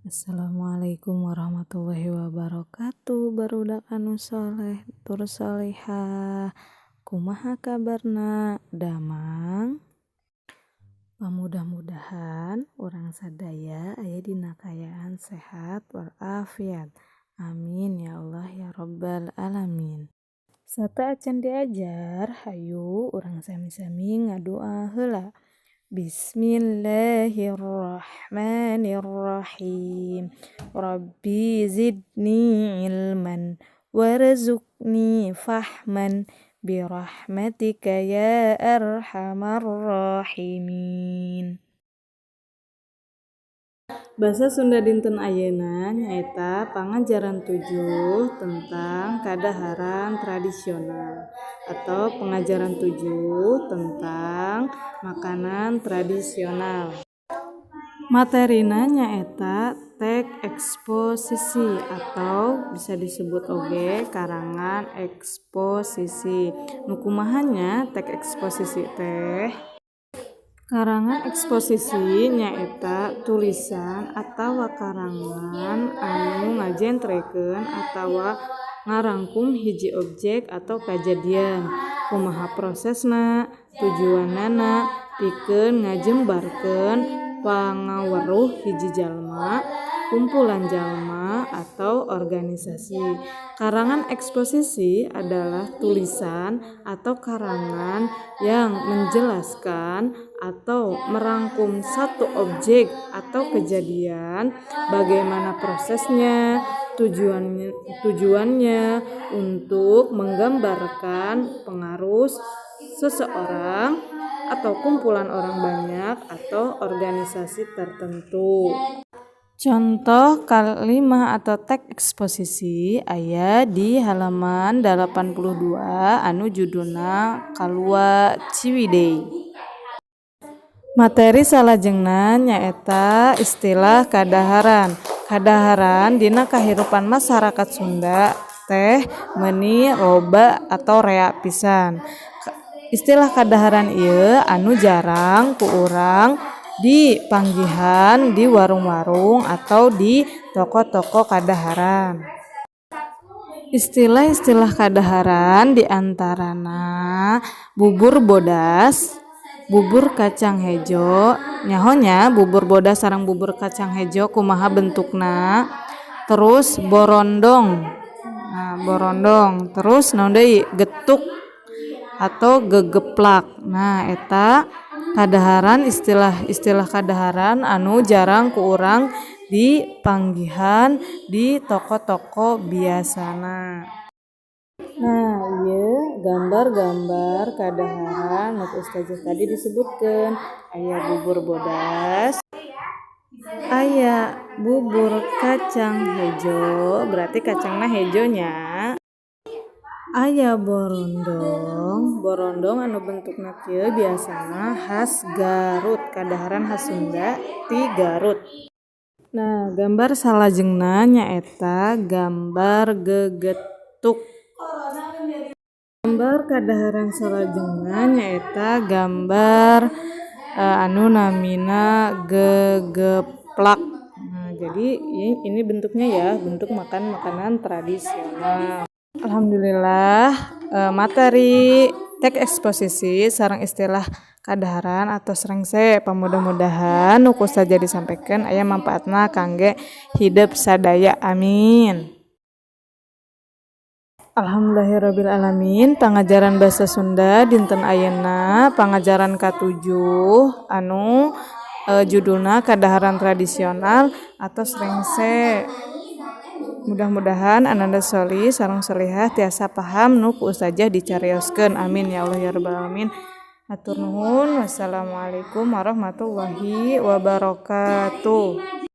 Assalamualaikum warahmatullahi wabarakatuh. Barudak anu soleh tur solehah, kumaha kabarna damang. Mudah-mudahan orang sadaya aya dina kaayaan sehat walafiat. Amin ya Allah ya rabbal alamin. Sata acan diajar, hayu urang sami-sami ngadoa heula. Bismillahirrahmanirrahim. Rabbi zidni ilman warzuqni fahman birahmatika ya arhamar rahimin. Basa Sunda dinten ayeuna nyaeta pangajaran 7 tentang kadaharan tradisional atau pengajaran 7 tentang makanan tradisional. Materina nyaeta teks eksposisi atau bisa disebut oge karangan eksposisi. Nu kumahanya teks eksposisi teh? Karangan eksposisi nyaeta tulisan atawa karangan anu ngajentrekeun atawa ngarangkum hiji objek atau kajadian. Kumaha prosesna, tujuanana, pikeun ngajembarkeun pangaweruh hiji jalma, kumpulan jalma, atau organisasi. Karangan eksposisi adalah tulisan atau karangan yang menjelaskan atau merangkum satu objek atau kejadian, bagaimana prosesnya, tujuannya untuk menggambarkan pengaruh seseorang atau kumpulan orang banyak atau organisasi tertentu. Contoh kalimah atau teks eksposisi aya di halaman 82 anu judulna Kalua Ciwidey. Materi salajengna nyaeta istilah kadaharan. Kadaharan dina kahirupan masyarakat Sunda teh meuni loba atau rea pisan. Istilah kadaharan ieu anu jarang ku urang dipanggihan di warung-warung atau di toko-toko kadaharan. Istilah-istilah kadaharan diantarana bubur bodas, bubur kacang hejo, nyahonya bubur bodas sareng bubur kacang hejo kumaha bentukna, terus borondong. Nah, borondong, terus naon deui? Getuk atau gegeplak. Nah, eta kadaharan istilah kadaharan anu jarang ku urang dipanggihan di toko-toko biasana. Nah, ieu gambar-gambar kadaharan nu ustazah tadi disebutkeun. Aya bubur bodas, aya bubur kacang hejo, berarti kacangna hejonya. Aya borondong anu bentukna kieu biasana khas Garut, kadaharan khas Sunda ti Garut. Nah, gambar salajengna nyaeta gambar gegetuk. Gambar kadaharan salajengna nyaeta gambar anu namina gegeplak. Nah, jadi ini bentuknya ya, bentuk makanan tradisional. Alhamdulillah, materi teks eksposisi sareng istilah kadaharan atau srengse pamudah-mudahan nu ku ustazah disampaikan aya manfaatna kangge hidup sadaya. Amin. Alhamdulillahirabbil alamin. Pangajaran basa Sunda dinten ayeuna pangajaran ka-7 anu judulna kadaharan tradisional atau srengse. Mudah-mudahan ananda soli sareng solihah tiasa paham nu ku ustazah dicarioskeun. Amin ya Allah ya rabbal alamin. Hatur nuhun. Wassalamualaikum warahmatullahi wabarakatuh.